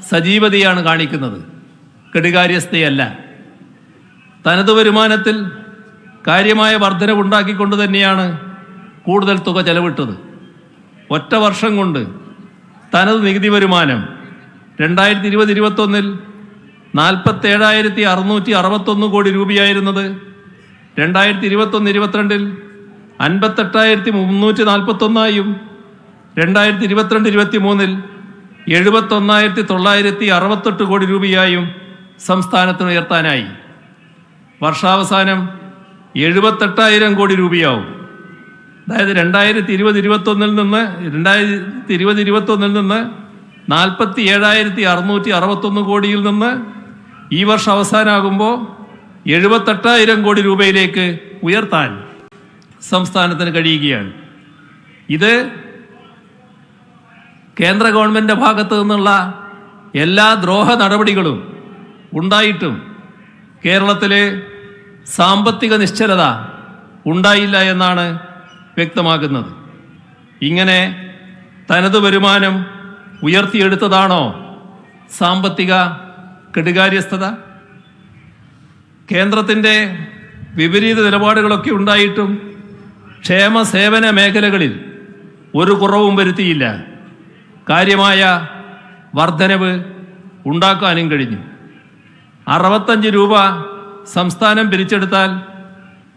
സജീവതയാണ് കാണിക്കുന്നത്, കെടുകാര്യസ്ഥയല്ല. തനത് വരുമാനത്തിൽ കാര്യമായ വർധനവുണ്ടാക്കിക്കൊണ്ട് തന്നെയാണ് കൂടുതൽ തുക ചെലവിട്ടത്. ഒറ്റ വർഷം കൊണ്ട് തനത് നികുതി വരുമാനം 2020-21 47,661 കോടി രൂപയായിരുന്നത് 2021-22 58,341 2022-23 71,968 കോടി രൂപയായും സംസ്ഥാനത്തിന് ഉയർത്താനായി. വർഷാവസാനം 78,000 കോടി രൂപയാവും. അതായത് 2020-21 നിന്ന് 47,661 കോടിയിൽ നിന്ന് ഈ വർഷം അവസാനമാകുമ്പോൾ 78,000 കോടി രൂപയിലേക്ക് ഉയർത്താൻ സംസ്ഥാനത്തിന് കഴിയുകയാണ്. ഇത് കേന്ദ്ര ഗവൺമെൻറ്റിൻ്റെ ഭാഗത്തു നിന്നുള്ള എല്ലാ ദ്രോഹ നടപടികളും ഉണ്ടായിട്ടും കേരളത്തിലെ സാമ്പത്തിക നിശ്ചലത ഉണ്ടായില്ല എന്നാണ് വ്യക്തമാകുന്നത്. ഇങ്ങനെ തനത് വരുമാനം ഉയർത്തിയെടുത്തതാണോ സാമ്പത്തിക കെടുകാര്യസ്ഥത? കേന്ദ്രത്തിൻ്റെ വിപരീത നിലപാടുകളൊക്കെ ഉണ്ടായിട്ടും ക്ഷേമ സേവന മേഖലകളിൽ ഒരു കുറവും വരുത്തിയില്ല. കാര്യമായ വർധനവ് ഉണ്ടാക്കാനും കഴിഞ്ഞു. 65 രൂപ സംസ്ഥാനം പിരിച്ചെടുത്താൽ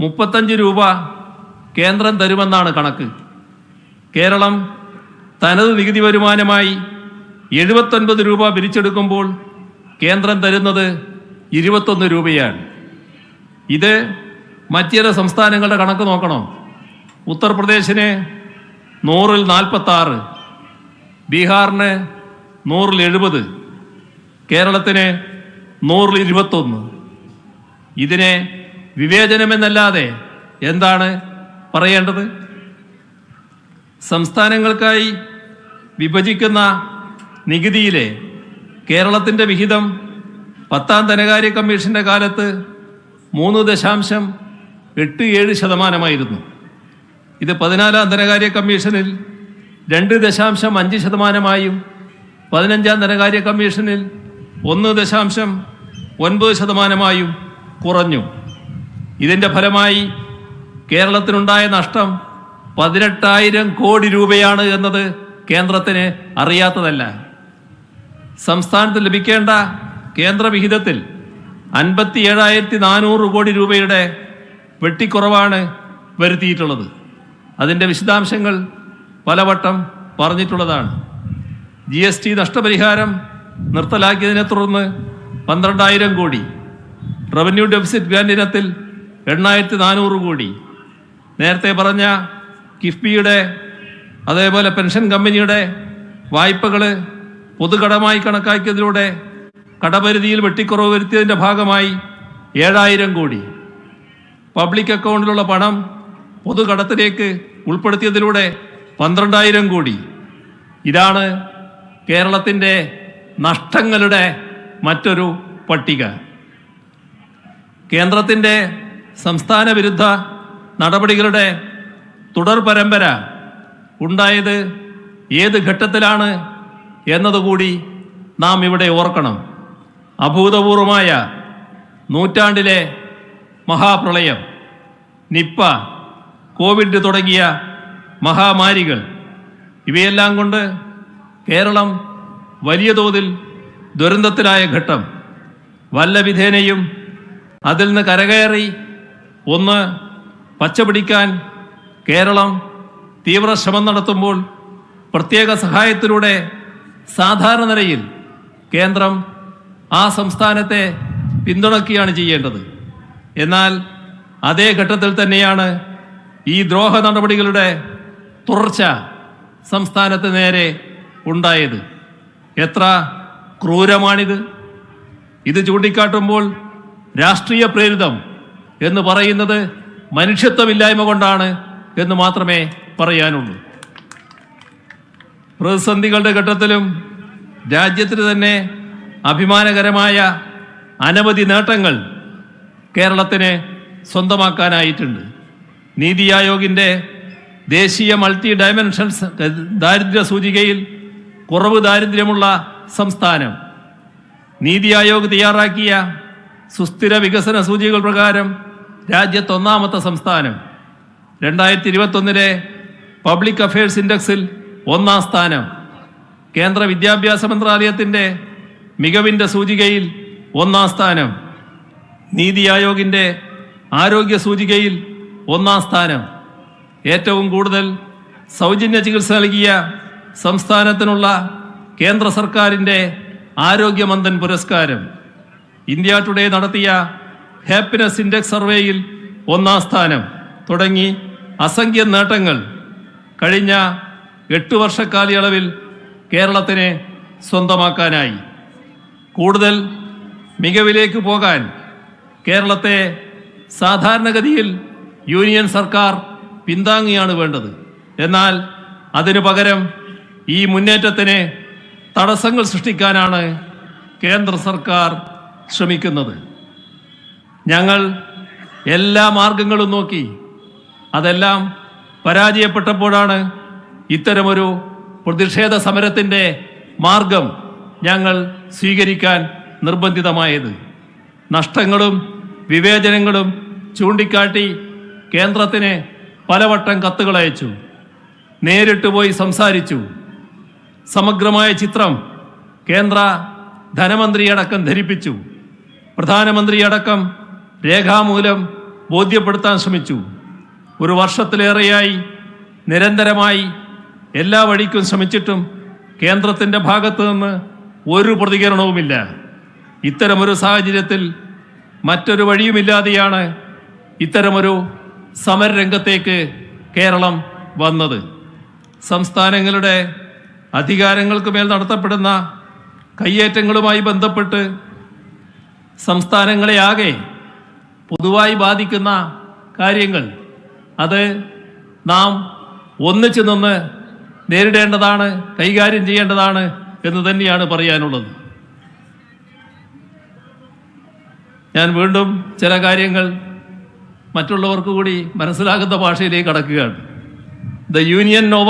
35 രൂപ കേന്ദ്രം തരുമെന്നാണ് കണക്ക്. കേരളം തനത് നികുതി വരുമാനമായി 79 രൂപ പിരിച്ചെടുക്കുമ്പോൾ കേന്ദ്രം തരുന്നത് 21 രൂപയാണ്. ഇത് മറ്റ് ചില സംസ്ഥാനങ്ങളുടെ കണക്ക് നോക്കണം. ഉത്തർപ്രദേശിന് 100-ൽ 46, ബീഹാറിന് 100-ൽ 70, കേരളത്തിന് 100-ൽ 21. ഇതിനെ വിവേചനമെന്നല്ലാതെ എന്താണ് പറയേണ്ടത്? സംസ്ഥാനങ്ങൾക്കായി വിഭജിക്കുന്ന നികുതിയിലെ കേരളത്തിൻ്റെ വിഹിതം 10ാം ധനകാര്യ കമ്മീഷൻ്റെ കാലത്ത് 3.87% ഇത് 14ാം ധനകാര്യ കമ്മീഷനിൽ 2.5% 15ാം ധനകാര്യ കമ്മീഷനിൽ 1.9% കുറഞ്ഞു. ഇതിൻ്റെ ഫലമായി കേരളത്തിനുണ്ടായ നഷ്ടം 18,000 കോടി രൂപയാണ് എന്നത് കേന്ദ്രത്തിന് അറിയാത്തതല്ല. സംസ്ഥാനത്ത് ലഭിക്കേണ്ട കേന്ദ്ര വിഹിതത്തിൽ 57,400 കോടി രൂപയുടെ വെട്ടിക്കുറവാണ് വരുത്തിയിട്ടുള്ളത്. അതിൻ്റെ വിശദാംശങ്ങൾ പലവട്ടം പറഞ്ഞിട്ടുള്ളതാണ്. GST നഷ്ടപരിഹാരം നിർത്തലാക്കിയതിനെ തുടർന്ന് 12,000 കോടി, റവന്യൂ ഡെഫിസിറ്റ് ഗ്രാന്റ് ഇനത്തിൽ 8,400 കോടി, നേരത്തെ പറഞ്ഞ കിഫ്ബിയുടെ അതേപോലെ പെൻഷൻ കമ്പനിയുടെ വായ്പകൾ പൊതുകടമായി കണക്കാക്കിയതിലൂടെ കടപരിധിയിൽ വെട്ടിക്കുറവ് വരുത്തിയതിൻ്റെ ഭാഗമായി 7,000 കോടി, പബ്ലിക് അക്കൗണ്ടിലുള്ള പണം പൊതുകടത്തിലേക്ക് ഉൾപ്പെടുത്തിയതിലൂടെ 12,000 കോടി. ഇതാണ് കേരളത്തിൻ്റെ നഷ്ടങ്ങളുടെ മറ്റൊരു പട്ടിക. കേന്ദ്രത്തിൻ്റെ സംസ്ഥാന വിരുദ്ധ നടപടികളുടെ തുടർ പരമ്പര ഉണ്ടായത് ഏത് ഘട്ടത്തിലാണ് എന്നതുകൂടി നാം ഇവിടെ ഓർക്കണം. അഭൂതപൂർവമായ നൂറ്റാണ്ടിലെ മഹാപ്രളയം, നിപ്പ, കോവിഡ് തുടങ്ങിയ മഹാമാരികൾ, ഇവയെല്ലാം കൊണ്ട് കേരളം വലിയ തോതിൽ ദുരന്തത്തിലായ ഘട്ടം. വല്ല വിധേനയും അതിൽ നിന്ന് കരകയറി ഒന്ന് പച്ചപിടിക്കാൻ കേരളം തീവ്ര ശ്രമം നടത്തുമ്പോൾ പ്രത്യേക സഹായത്തിലൂടെ സാധാരണ നിലയിൽ കേന്ദ്രം ആ സംസ്ഥാനത്തെ പിന്തുണയ്ക്കുകയാണ് ചെയ്യേണ്ടത്. എന്നാൽ അതേ ഘട്ടത്തിൽ തന്നെയാണ് ഈ ദ്രോഹ നടപടികളുടെ തുടർച്ച സംസ്ഥാനത്ത് നേരെ ഉണ്ടായത്. എത്ര ക്രൂരമാണിത്! ഇത് ചൂണ്ടിക്കാട്ടുമ്പോൾ രാഷ്ട്രീയ പ്രേരിതം എന്ന് പറയുന്നത് മനുഷ്യത്വമില്ലായ്മ കൊണ്ടാണ് എന്ന് മാത്രമേ പറയാനുള്ളൂ. പ്രതിസന്ധികളുടെ ഘട്ടത്തിലും രാജ്യത്തിന് തന്നെ അഭിമാനകരമായ അനവധി നേട്ടങ്ങൾ കേരളത്തിന് സ്വന്തമാക്കാനായിട്ടുണ്ട്. നീതി ആയോഗിൻ്റെ ദേശീയ മൾട്ടി ഡയമെൻഷൻസ് ദാരിദ്ര്യ സൂചികയിൽ കുറവ് ദാരിദ്ര്യമുള്ള സംസ്ഥാനം, നീതി ആയോഗ് തയ്യാറാക്കിയ സുസ്ഥിര വികസന സൂചികകൾ പ്രകാരം രാജ്യത്ത് ഒന്നാമത്തെ സംസ്ഥാനം. 2021 പബ്ലിക് അഫയേഴ്സ് ഇൻഡെക്സിൽ 1-ാം സ്ഥാനം. കേന്ദ്ര വിദ്യാഭ്യാസ മന്ത്രാലയത്തിൻ്റെ മികവിൻ്റെ സൂചികയിൽ 1-ാം സ്ഥാനം. നീതി ആയോഗിൻ്റെ ആരോഗ്യ സൂചികയിൽ 1-ാം സ്ഥാനം. ഏറ്റവും കൂടുതൽ സൗജന്യ ചികിത്സ നൽകിയ സംസ്ഥാനത്തിനുള്ള കേന്ദ്ര സർക്കാരിൻ്റെ ആരോഗ്യമന്ത്രൻ പുരസ്കാരം. ഇന്ത്യ ടുഡേ നടത്തിയ ഹാപ്പിനെസ് ഇൻഡെക്സ് സർവേയിൽ 1-ാം സ്ഥാനം തുടങ്ങി അസംഖ്യം നേട്ടങ്ങൾ കഴിഞ്ഞ 8 വർഷക്കാലയളവിൽ കേരളത്തിന് സ്വന്തമാക്കാനായി. കൂടുതൽ മികവിലേക്ക് പോകാൻ കേരളത്തെ സാധാരണഗതിയിൽ യൂണിയൻ സർക്കാർ പിന്താങ്ങിയാണ് വേണ്ടത്. എന്നാൽ അതിനു പകരം ഈ മുന്നേറ്റത്തിന് തടസ്സങ്ങൾ സൃഷ്ടിക്കാനാണ് കേന്ദ്ര സർക്കാർ ശ്രമിക്കുന്നത്. ഞങ്ങൾ എല്ലാ മാർഗങ്ങളും നോക്കി. അതെല്ലാം പരാജയപ്പെട്ടപ്പോഴാണ് ഇത്തരമൊരു പ്രതിഷേധ സമരത്തിൻ്റെ മാർഗം ഞങ്ങൾ സ്വീകരിക്കാൻ നിർബന്ധിതമായത്. നഷ്ടങ്ങളും വിവേചനങ്ങളും ചൂണ്ടിക്കാട്ടി കേന്ദ്രത്തിന് പലവട്ടം കത്തുകൾ അയച്ചു, നേരിട്ട് പോയി സംസാരിച്ചു. സമഗ്രമായ ചിത്രം കേന്ദ്ര ധനമന്ത്രിയടക്കം ധരിപ്പിച്ചു. പ്രധാനമന്ത്രിയടക്കം രേഖാമൂലം ബോധ്യപ്പെടുത്താൻ ശ്രമിച്ചു. 1 വർഷത്തിലേറെയായി നിരന്തരമായി എല്ലാ വഴിക്കും ശ്രമിച്ചിട്ടും കേന്ദ്രത്തിൻ്റെ ഭാഗത്തു നിന്ന് ഒരു പ്രതികരണവുമില്ല. ഇത്തരമൊരു സാഹചര്യത്തിൽ മറ്റൊരു വഴിയുമില്ലാതെയാണ് ഇത്തരമൊരു സമരരംഗത്തേക്ക് കേരളം വന്നത്. സംസ്ഥാനങ്ങളുടെ അധികാരങ്ങൾക്ക് മേൽ നടത്തപ്പെടുന്ന കയ്യേറ്റങ്ങളുമായി ബന്ധപ്പെട്ട് സംസ്ഥാനങ്ങളെ ആകെ പൊതുവായി ബാധിക്കുന്ന കാര്യങ്ങൾ അത് നാം ഒന്നിച്ചു നിന്ന് നേരിടേണ്ടതാണ്, കൈകാര്യം ചെയ്യേണ്ടതാണ് എന്ന് തന്നെയാണ് പറയാനുള്ളത്. ഞാൻ വീണ്ടും ചില കാര്യങ്ങൾ മറ്റുള്ളവർക്ക് കൂടി മനസ്സിലാകുന്ന ഭാഷയിലേക്ക് കടക്കുകയാണ്. The union over